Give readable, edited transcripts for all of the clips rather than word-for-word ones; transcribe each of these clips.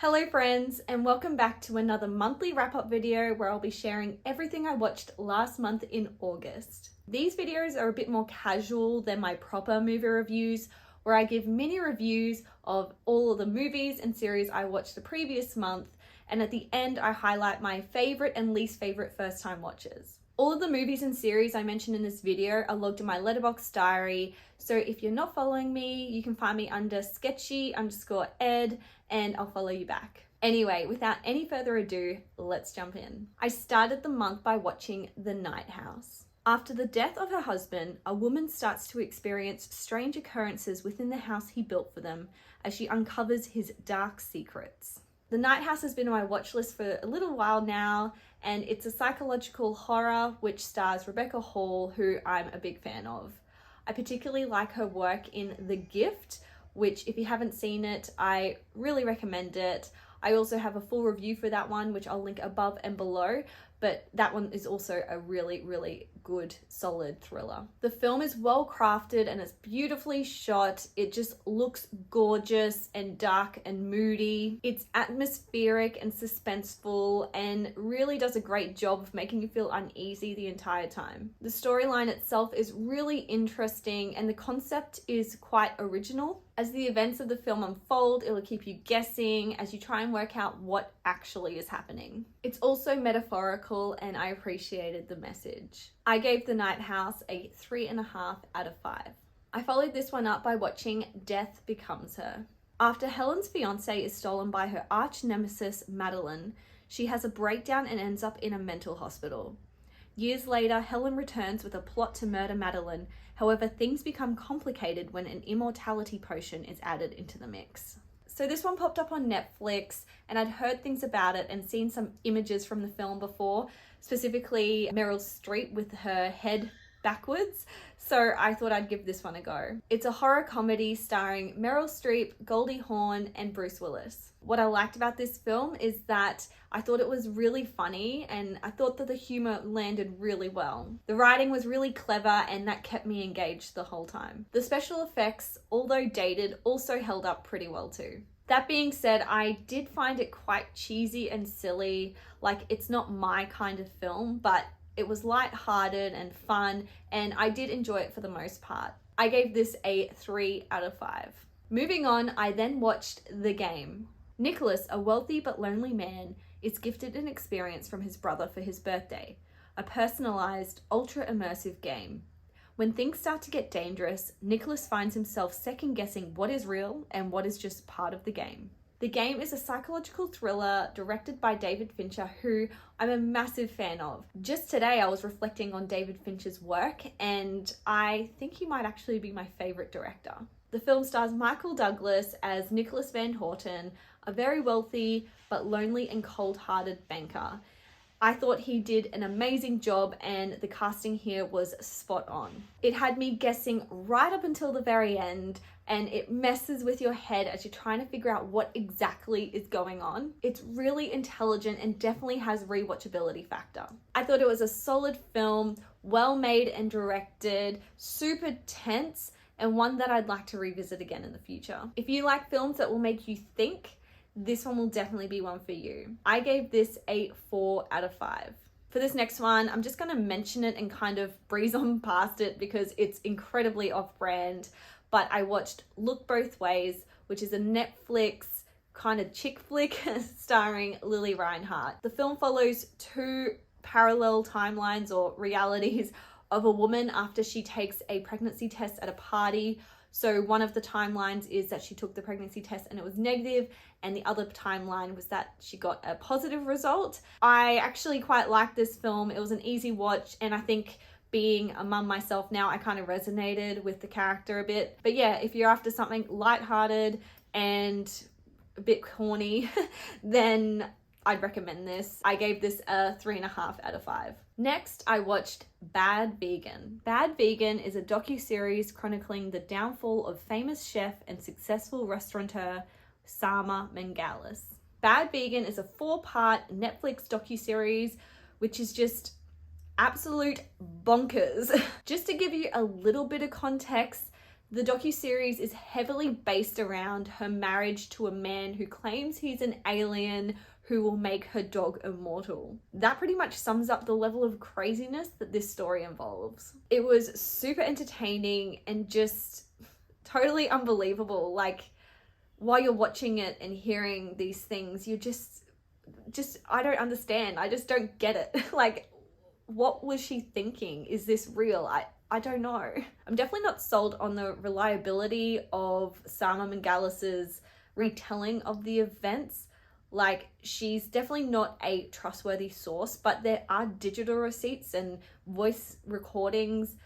Hello friends, and welcome back to another monthly wrap-up video where I'll be sharing everything I watched last month in August. These videos are a bit more casual than my proper movie reviews, where I give mini reviews of all of the movies and series I watched the previous month, and at the end I highlight my favorite and least favorite first-time watches. All of the movies and series I mentioned in this video are logged in my Letterboxd diary, so if you're not following me, you can find me under sketchy_ed and I'll follow you back. Anyway, without any further ado, let's jump in. I started the month by watching The Night House. After the death of her husband, a woman starts to experience strange occurrences within the house he built for them as she uncovers his dark secrets. The Night House has been on my watch list for a little while now, and it's a psychological horror which stars Rebecca Hall, who I'm a big fan of. I particularly like her work in The Gift, which if you haven't seen it, I really recommend it. I also have a full review for that one, which I'll link above and below, but that one is also a really good, solid thriller. The film is well crafted and it's beautifully shot. It just looks gorgeous and dark and moody. It's atmospheric and suspenseful and really does a great job of making you feel uneasy the entire time. The storyline itself is really interesting and the concept is quite original. As the events of the film unfold, it'll keep you guessing as you try and work out what actually is happening. It's also metaphorical and I appreciated the message. I gave The Night House a 3.5 out of 5. I followed this one up by watching Death Becomes Her. After Helen's fiance is stolen by her arch nemesis Madeline, she has a breakdown and ends up in a mental hospital. Years later, Helen returns with a plot to murder Madeline. However, things become complicated when an immortality potion is added into the mix. So this one popped up on Netflix and I'd heard things about it and seen some images from the film before, specifically Meryl Streep with her head backwards. So I thought I'd give this one a go. It's a horror comedy starring Meryl Streep, Goldie Hawn, and Bruce Willis. What I liked about this film is that I thought it was really funny and I thought that the humor landed really well. The writing was really clever and that kept me engaged the whole time. The special effects, although dated, also held up pretty well too. That being said, I did find it quite cheesy and silly. Like, it's not my kind of film, but it was light-hearted and fun, and I did enjoy it for the most part. I gave this a 3 out of 5. Moving on, I then watched The Game. Nicholas, a wealthy but lonely man, is gifted an experience from his brother for his birthday, a personalized, ultra-immersive game. When things start to get dangerous, Nicholas finds himself second-guessing what is real and what is just part of the game. The Game is a psychological thriller directed by David Fincher, who I'm a massive fan of. Just today I was reflecting on David Fincher's work and I think he might actually be my favorite director. The film stars Michael Douglas as Nicholas Van Houten, a very wealthy but lonely and cold-hearted banker. I thought he did an amazing job and the casting here was spot on. It had me guessing right up until the very end and it messes with your head as you're trying to figure out what exactly is going on. It's really intelligent and definitely has rewatchability factor. I thought it was a solid film, well made and directed, super tense, and one that I'd like to revisit again in the future. If you like films that will make you think, this one will definitely be one for you. I gave this a 4 out of 5. For this next one, I'm just gonna mention it and kind of breeze on past it because it's incredibly off-brand, but I watched Look Both Ways, which is a Netflix kind of chick flick starring Lily Reinhart. The film follows two parallel timelines or realities of a woman after she takes a pregnancy test at a party. So one of the timelines is that she took the pregnancy test and it was negative, and the other timeline was that she got a positive result. I actually quite liked this film. It was an easy watch, and I think being a mum myself now, I kind of resonated with the character a bit. But yeah, if you're after something lighthearted and a bit corny, then I'd recommend this. I gave this a 3.5 out of 5. Next, I watched Bad Vegan. Bad Vegan is a docuseries chronicling the downfall of famous chef and successful restaurateur Sama Mangalis. Bad Vegan is a 4-part Netflix docuseries which is just absolute bonkers. Just to give you a little bit of context, The docuseries is heavily based around her marriage to a man who claims he's an alien who will make her dog immortal. That pretty much sums up the level of craziness that this story involves. It was super entertaining and just totally unbelievable. Like, while you're watching it and hearing these things, you just I don't understand. I just don't get it. Like, what was she thinking? Is this real? I don't know. I'm definitely not sold on the reliability of Sama Mangalis's retelling of the events. Like, she's definitely not a trustworthy source, but there are digital receipts and voice recordings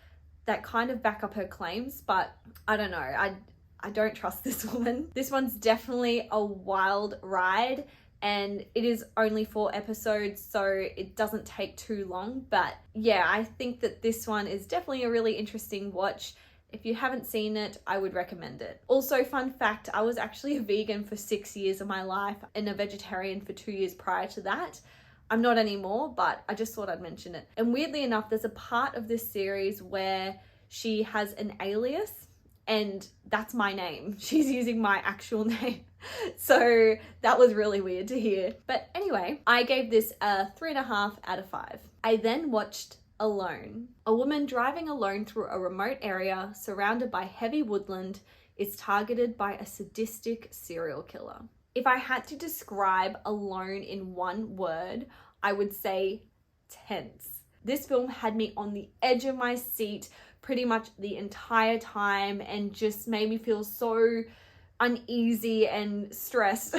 that kind of back up her claims, but I don't know. I don't trust this woman. This one's definitely a wild ride, and it is only 4 episodes, so it doesn't take too long. But yeah, I think that this one is definitely a really interesting watch. If you haven't seen it, I would recommend it. Also, fun fact, I was actually a vegan for 6 years of my life and a vegetarian for 2 years prior to that. I'm not anymore, but I just thought I'd mention it. And weirdly enough, there's a part of this series where she has an alias, and that's my name. She's using my actual name. So that was really weird to hear. But anyway, I gave this a 3.5 out of 5. I then watched Alone. A woman driving alone through a remote area surrounded by heavy woodland is targeted by a sadistic serial killer. If I had to describe Alone in one word, I would say tense. This film had me on the edge of my seat pretty much the entire time and just made me feel so uneasy and stressed.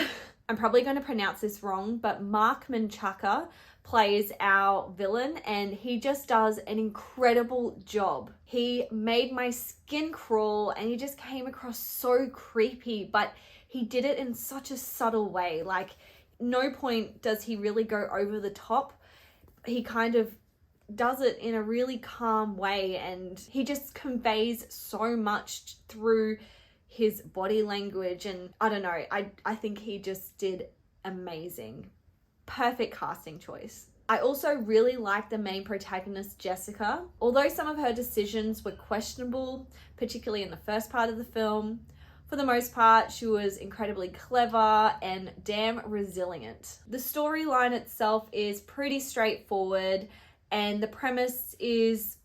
I'm probably going to pronounce this wrong, but Mark Menchaca plays our villain and he just does an incredible job. He made my skin crawl and he just came across so creepy, but he did it in such a subtle way. Like, no point does he really go over the top. He kind of does it in a really calm way, and he just conveys so much through his body language, and I don't know, I think he just did amazing. Perfect casting choice. I also really like the main protagonist, Jessica. Although some of her decisions were questionable, particularly in the first part of the film, for the most part, she was incredibly clever and damn resilient. The storyline itself is pretty straightforward, and the premise is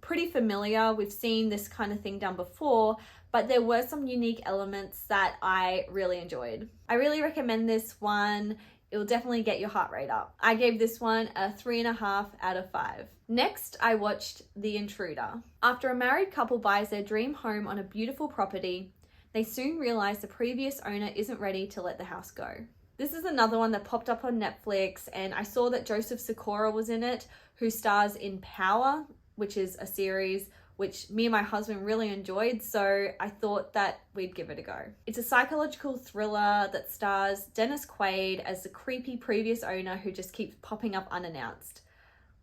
pretty familiar. We've seen this kind of thing done before, but there were some unique elements that I really enjoyed. I really recommend this one. It'll definitely get your heart rate up. I gave this one a 3.5 out of 5. Next, I watched The Intruder. After a married couple buys their dream home on a beautiful property, they soon realize the previous owner isn't ready to let the house go. This is another one that popped up on Netflix, and I saw that Joseph Sikora was in it, who stars in Power, which is a series which me and my husband really enjoyed, so I thought that we'd give it a go. It's a psychological thriller that stars Dennis Quaid as the creepy previous owner who just keeps popping up unannounced.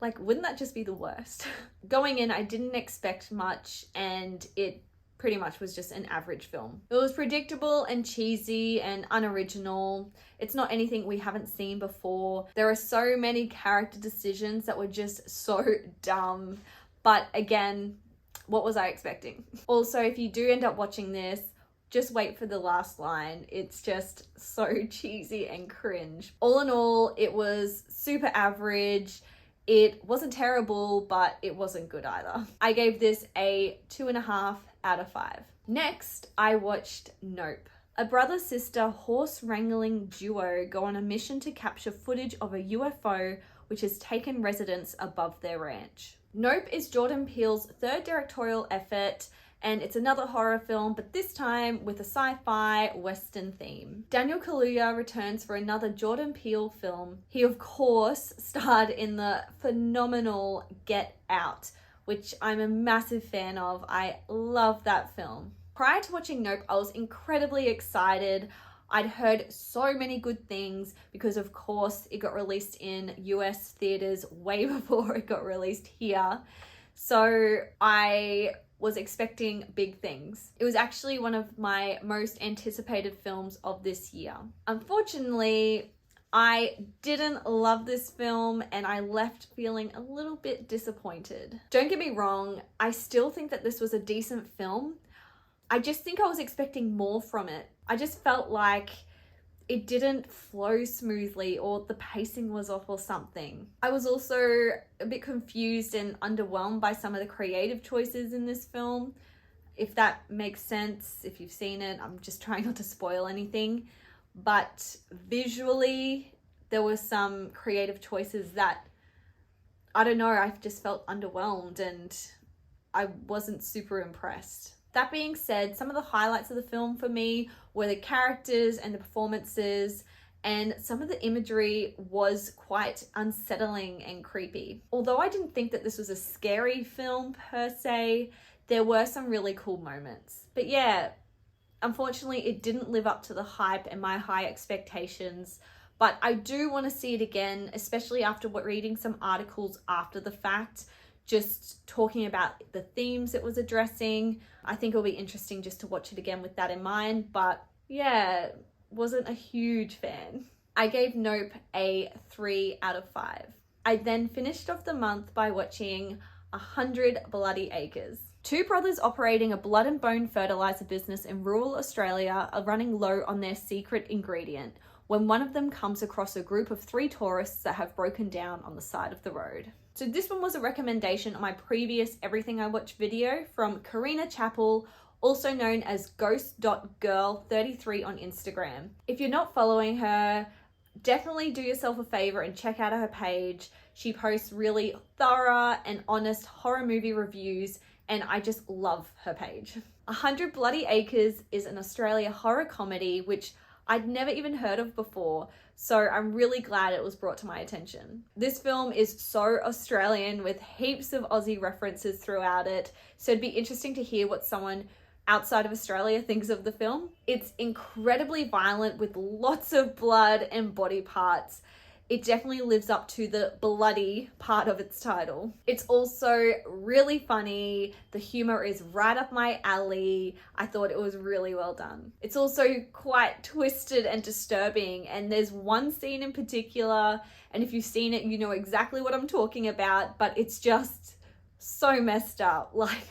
Like, wouldn't that just be the worst? Going in, I didn't expect much, and it pretty much was just an average film. It was predictable and cheesy and unoriginal. It's not anything we haven't seen before. There are so many character decisions that were just so dumb. But again, what was I expecting? Also, if you do end up watching this, just wait for the last line. It's just so cheesy and cringe. All in all, it was super average. It wasn't terrible, but it wasn't good either. I gave this a 2.5 out of 5. Next, I watched Nope. A brother-sister horse wrangling duo go on a mission to capture footage of a UFO which has taken residence above their ranch. Nope is Jordan Peele's third directorial effort, and it's another horror film, but this time with a sci-fi western theme. Daniel Kaluuya returns for another Jordan Peele film. He, of course, starred in the phenomenal Get Out, which I'm a massive fan of. I love that film. Prior to watching Nope, I was incredibly excited. I'd heard so many good things because, of course, it got released in US theaters way before it got released here. So I was expecting big things. It was actually one of my most anticipated films of this year. Unfortunately, I didn't love this film and I left feeling a little bit disappointed. Don't get me wrong, I still think that this was a decent film, I just think I was expecting more from it. I just felt like it didn't flow smoothly, or the pacing was off or something. I was also a bit confused and underwhelmed by some of the creative choices in this film. If that makes sense, if you've seen it, I'm just trying not to spoil anything. But visually, there were some creative choices that, I don't know, I just felt underwhelmed and I wasn't super impressed. That being said, some of the highlights of the film for me were the characters and the performances, and some of the imagery was quite unsettling and creepy. Although I didn't think that this was a scary film per se, there were some really cool moments. But yeah, unfortunately, it didn't live up to the hype and my high expectations. But I do want to see it again, especially after reading some articles after the fact, just talking about the themes it was addressing. I think it'll be interesting just to watch it again with that in mind. But yeah, wasn't a huge fan. I gave Nope a 3 out of 5. I then finished off the month by watching 100 Bloody Acres. Two brothers operating a blood and bone fertilizer business in rural Australia are running low on their secret ingredient when one of them comes across a group of 3 tourists that have broken down on the side of the road. So this one was a recommendation on my previous Everything I Watch video from Karina Chappell, also known as ghost.girl33 on Instagram. If you're not following her, definitely do yourself a favor and check out her page. She posts really thorough and honest horror movie reviews, and I just love her page. 100 Bloody Acres is an Australia horror comedy which I'd never even heard of before, so I'm really glad it was brought to my attention. This film is so Australian with heaps of Aussie references throughout it, so it'd be interesting to hear what someone outside of Australia thinks of the film. It's incredibly violent with lots of blood and body parts. It definitely lives up to the bloody part of its title. It's also really funny. The humor is right up my alley. I thought it was really well done. It's also quite twisted and disturbing, and there's one scene in particular, and if you've seen it, you know exactly what I'm talking about, but it's just so messed up. Like,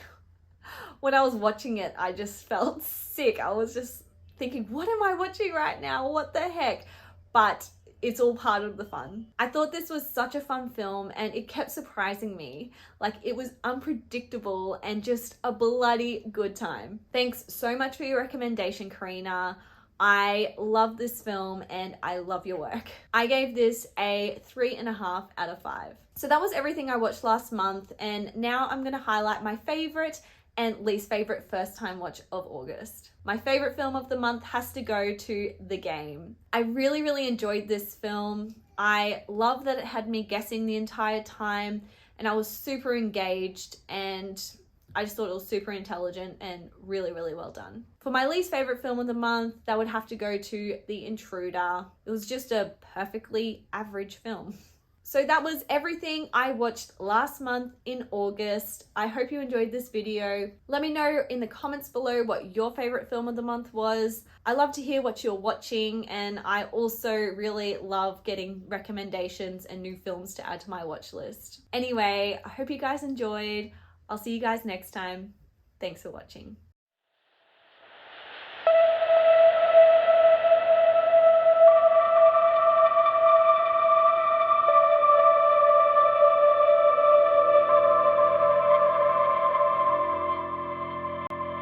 when I was watching it, I just felt sick. I was just thinking, what am I watching right now? What the heck? But it's all part of the fun. I thought this was such a fun film and it kept surprising me. Like, it was unpredictable and just a bloody good time. Thanks so much for your recommendation, Karina. I love this film and I love your work. I gave this a 3.5 out of 5. So that was everything I watched last month, and now I'm gonna highlight my favorite and least favorite first time watch of August. My favorite film of the month has to go to The Game. I really enjoyed this film. I love that it had me guessing the entire time, and I was super engaged, and I just thought it was super intelligent and really well done. For my least favorite film of the month, that would have to go to The Intruder. It was just a perfectly average film. So that was everything I watched last month in August. I hope you enjoyed this video. Let me know in the comments below what your favorite film of the month was. I love to hear what you're watching, and I also really love getting recommendations and new films to add to my watch list. Anyway, I hope you guys enjoyed. I'll see you guys next time. Thanks for watching.